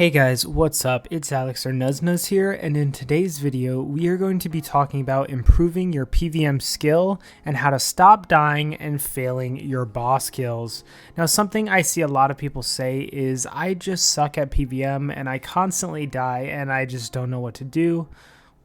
Hey guys, what's up? It's Alex or Nuznuz here, and in today's video, we are going to be talking about improving your PvM skill and how to stop dying and failing your boss kills. Now, something I see a lot of people say is, I just suck at PvM and I constantly die and I just don't know what to do.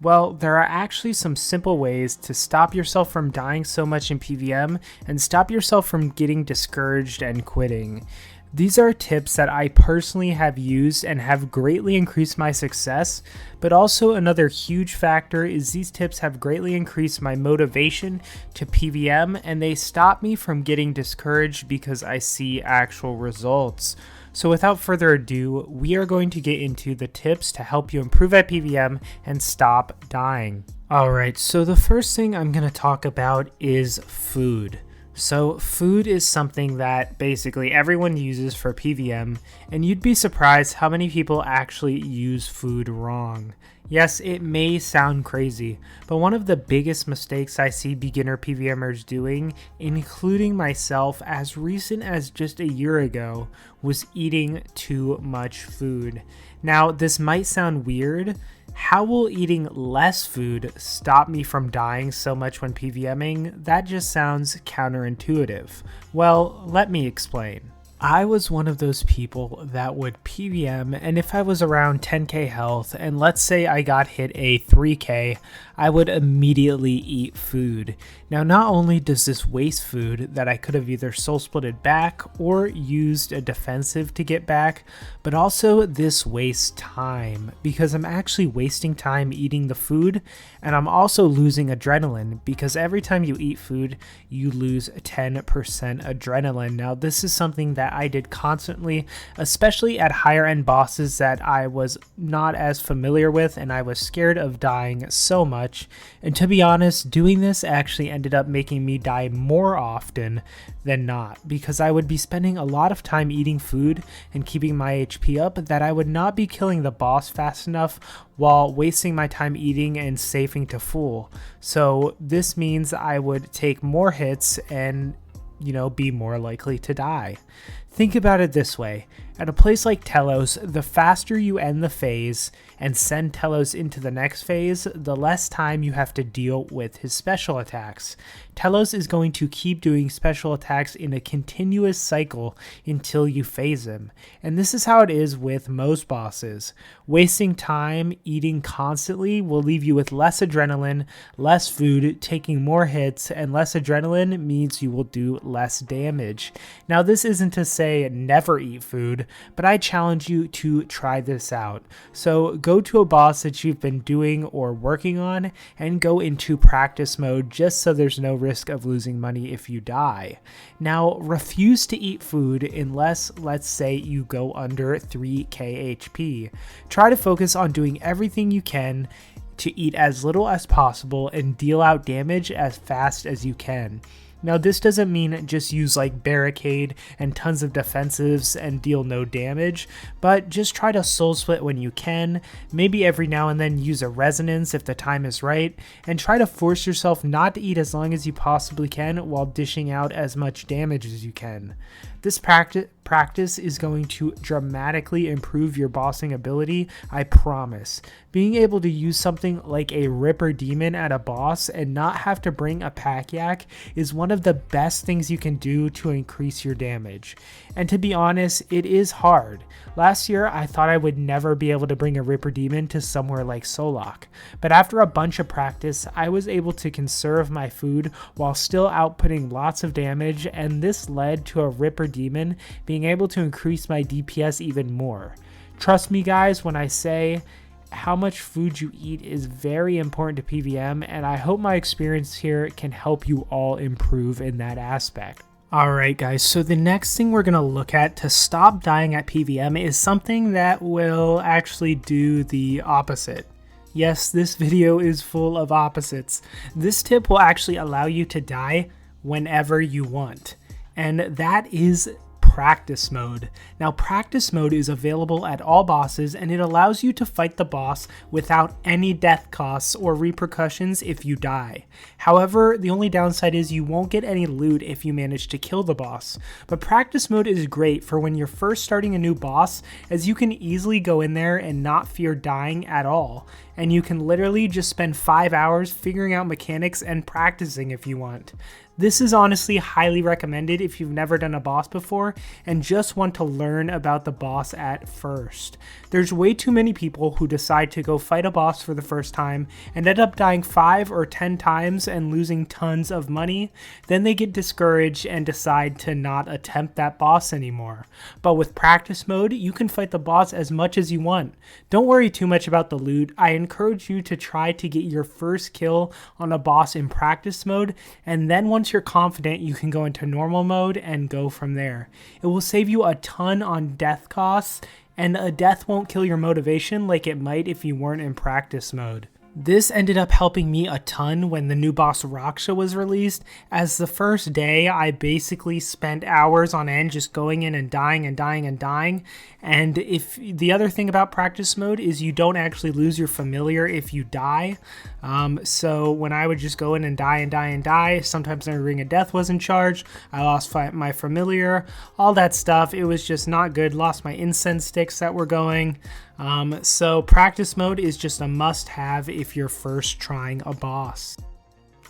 Well, there are actually some simple ways to stop yourself from dying so much in PvM and stop yourself from getting discouraged and quitting. These are tips that I personally have used and have greatly increased my success, but also another huge factor is these tips have greatly increased my motivation to PvM and they stop me from getting discouraged because I see actual results. So without further ado, we are going to get into the tips to help you improve at PvM and stop dying. Alright, so the first thing I'm going to talk about is food. So food is something that basically everyone uses for PvM, and you'd be surprised how many people actually use food wrong. Yes, it may sound crazy, but one of the biggest mistakes I see beginner PvMers doing, including myself as recent as just a year ago, was eating too much food. Now, this might sound weird. How will eating less food stop me from dying so much when PvMing? That just sounds counterintuitive. Well, let me explain. I was one of those people that would PvM, and if I was around 10k health, and let's say I got hit a 3k, I would immediately eat food. Now, not only does this waste food that I could have either soul splitted back or used a defensive to get back, but also this wastes time, because I'm actually wasting time eating the food, and I'm also losing adrenaline, because every time you eat food, you lose 10% adrenaline. Now, this is something that I did constantly, especially at higher end bosses that I was not as familiar with and I was scared of dying so much. And to be honest, doing this actually ended up making me die more often than not, because I would be spending a lot of time eating food and keeping my HP up that I would not be killing the boss fast enough while wasting my time eating and safing to full. So this means I would take more hits and be more likely to die. Think about it this way. At a place like Telos, the faster you end the phase and send Telos into the next phase, the less time you have to deal with his special attacks. Telos is going to keep doing special attacks in a continuous cycle until you phase him. And this is how it is with most bosses. Wasting time eating constantly will leave you with less adrenaline, less food, taking more hits, and less adrenaline means you will do less damage. Now, this isn't to say never eat food, but I challenge you to try this out. So go to a boss that you've been doing or working on and go into practice mode just so there's no risk of losing money if you die. Now, refuse to eat food unless, let's say, you go under 3k HP. Try to focus on doing everything you can to eat as little as possible and deal out damage as fast as you can. Now, this doesn't mean just use like barricade and tons of defensives and deal no damage, but just try to soul split when you can, maybe every now and then use a resonance if the time is right, and try to force yourself not to eat as long as you possibly can while dishing out as much damage as you can. This practice is going to dramatically improve your bossing ability, I promise. Being able to use something like a Ripper Demon at a boss and not have to bring a pack yak is one of the best things you can do to increase your damage. And to be honest, it is hard. Last year, I thought I would never be able to bring a Ripper Demon to somewhere like Solok, but after a bunch of practice, I was able to conserve my food while still outputting lots of damage, and this led to a Ripper Demon being able to increase my DPS even more. Trust me guys when I say how much food you eat is very important to PvM, and I hope my experience here can help you all improve in that aspect. Alright guys, so the next thing we're going to look at to stop dying at PvM is something that will actually do the opposite. Yes, this video is full of opposites. This tip will actually allow you to die whenever you want, and that is practice mode. Now, practice mode is available at all bosses, and it allows you to fight the boss without any death costs or repercussions if you die. However, the only downside is you won't get any loot if you manage to kill the boss. But practice mode is great for when you're first starting a new boss, as you can easily go in there and not fear dying at all. And you can literally just spend 5 hours figuring out mechanics and practicing if you want. This is honestly highly recommended if you've never done a boss before and just want to learn about the boss at first. There's way too many people who decide to go fight a boss for the first time and end up dying 5 or 10 times and losing tons of money. Then they get discouraged and decide to not attempt that boss anymore. But with practice mode, you can fight the boss as much as you want. Don't worry too much about the loot. I encourage you to try to get your first kill on a boss in practice mode, and then once you're confident, you can go into normal mode and go from there. It will save you a ton on death costs, and a death won't kill your motivation like it might if you weren't in practice mode. This ended up helping me a ton when the new boss Raksha was released, as the first day I basically spent hours on end just going in and dying and dying and dying. And if the other thing about practice mode is you don't actually lose your familiar if you die. So when I would just go in and die and die and die, sometimes my ring of death wasn't charged, I lost my familiar, all that stuff. It was just not good. Lost my incense sticks that were going. So practice mode is just a must-have if you're first trying a boss.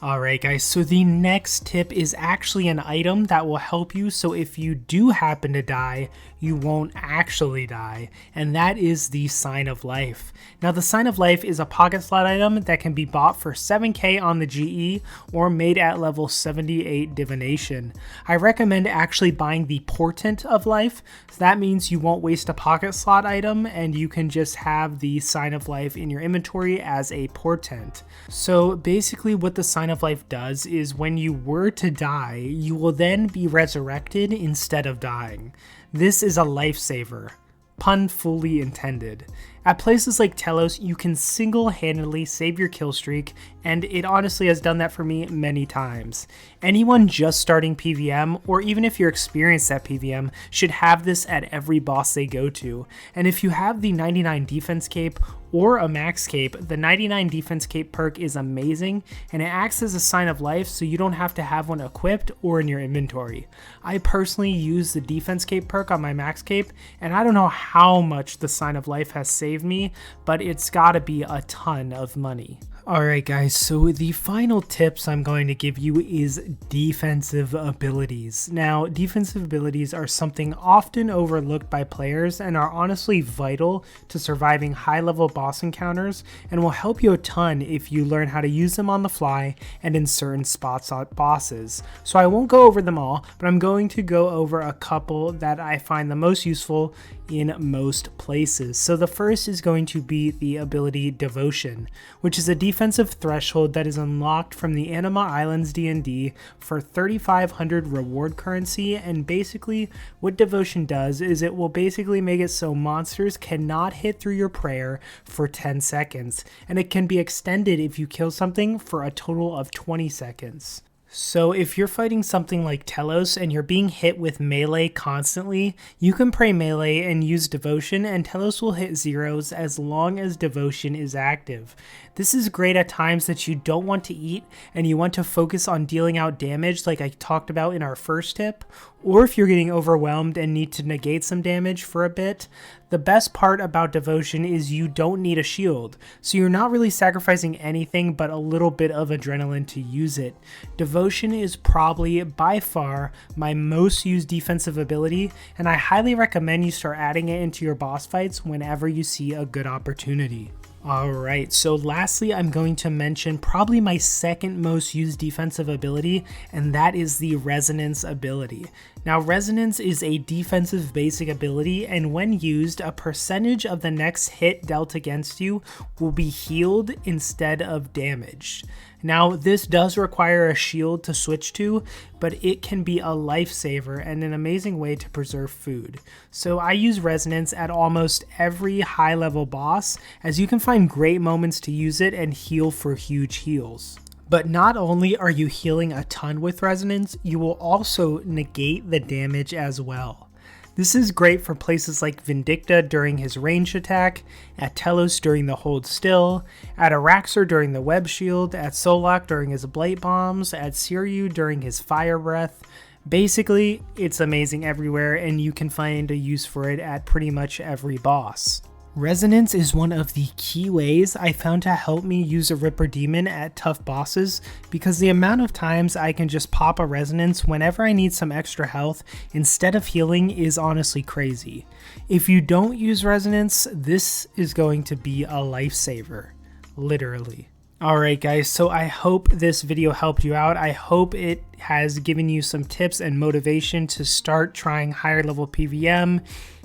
Alright guys, so the next tip is actually an item that will help you, so if you do happen to die, you won't actually die, and that is the Sign of Life. Now the Sign of Life is a pocket slot item that can be bought for 7k on the GE or made at level 78 Divination. I recommend actually buying the Portent of Life, so that means you won't waste a pocket slot item and you can just have the Sign of Life in your inventory as a portent. So basically what the Sign of Life does is when you were to die, you will then be resurrected instead of dying. This is a lifesaver. Pun fully intended. At places like Telos, you can single-handedly save your kill streak, and it honestly has done that for me many times. Anyone just starting PvM, or even if you're experienced at PvM, should have this at every boss they go to. And if you have the 99 defense cape or a max cape, the 99 defense cape perk is amazing, and it acts as a Sign of Life so you don't have to have one equipped or in your inventory. I personally use the defense cape perk on my max cape, and I don't know how much the Sign of Life has saved me, but it's gotta be a ton of money. Alright guys, so the final tips I'm going to give you is defensive abilities. Now, defensive abilities are something often overlooked by players and are honestly vital to surviving high-level boss encounters, and will help you a ton if you learn how to use them on the fly and in certain spots on bosses. So I won't go over them all, but I'm going to go over a couple that I find the most useful in most places. So the first is going to be the ability Devotion, which is a defensive threshold that is unlocked from the Anima Islands D&D for 3,500 reward currency, and basically what Devotion does is it will basically make it so monsters cannot hit through your prayer for 10 seconds, and it can be extended if you kill something for a total of 20 seconds. So if you're fighting something like Telos and you're being hit with melee constantly, you can pray melee and use Devotion, and Telos will hit zeros as long as Devotion is active. This is great at times that you don't want to eat and you want to focus on dealing out damage like I talked about in our first tip, or if you're getting overwhelmed and need to negate some damage for a bit. The best part about Devotion is you don't need a shield, so you're not really sacrificing anything but a little bit of adrenaline to use it. Devotion is probably by far my most used defensive ability, and I highly recommend you start adding it into your boss fights whenever you see a good opportunity. Alright, so lastly I'm going to mention probably my second most used defensive ability, and that is the Resonance ability. Now Resonance is a defensive basic ability, and when used, a percentage of the next hit dealt against you will be healed instead of damaged. Now this does require a shield to switch to, but it can be a lifesaver and an amazing way to preserve food. So I use Resonance at almost every high level boss, as you can find great moments to use it and heal for huge heals. But not only are you healing a ton with Resonance, you will also negate the damage as well. This is great for places like Vindicta during his ranged attack, at Telos during the hold still, at Araxor during the web shield, at Solak during his blight bombs, at Siryu during his fire breath. Basically, it's amazing everywhere, and you can find a use for it at pretty much every boss. Resonance is one of the key ways I found to help me use a Ripper Demon at tough bosses, because the amount of times I can just pop a Resonance whenever I need some extra health instead of healing is honestly crazy. If you don't use Resonance, this is going to be a lifesaver, literally. Alright guys, so I hope this video helped you out. I hope it has given you some tips and motivation to start trying higher level PvM,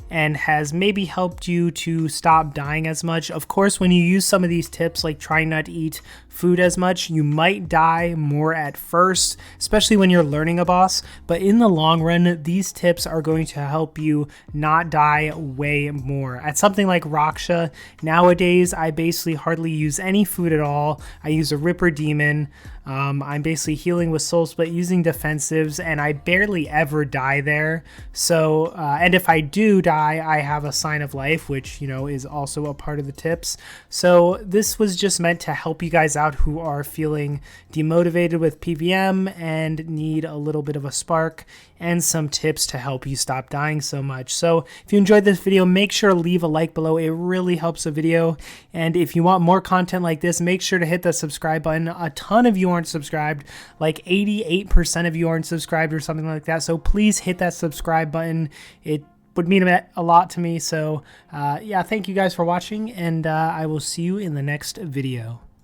and has maybe helped you to stop dying as much. Of course, when you use some of these tips, like trying not to eat food as much, you might die more at first, especially when you're learning a boss. But in the long run, these tips are going to help you not die way more. At something like Raksha, nowadays, I basically hardly use any food at all. I use a Ripper Demon. I'm basically healing with Soul Split using defensives, and I barely ever die there. So, and if I do die, I have a Sign of Life, which, you know, is also a part of the tips. So this was just meant to help you guys out who are feeling demotivated with PvM and need a little bit of a spark and some tips to help you stop dying so much. So if you enjoyed this video, make sure to leave a like below. It really helps the video. And if you want more content like this, make sure to hit the subscribe button. A ton of you aren't subscribed, like 88% of you aren't subscribed or something like that. So please hit that subscribe button. It would mean a lot to me. So yeah, thank you guys for watching, and I will see you in the next video.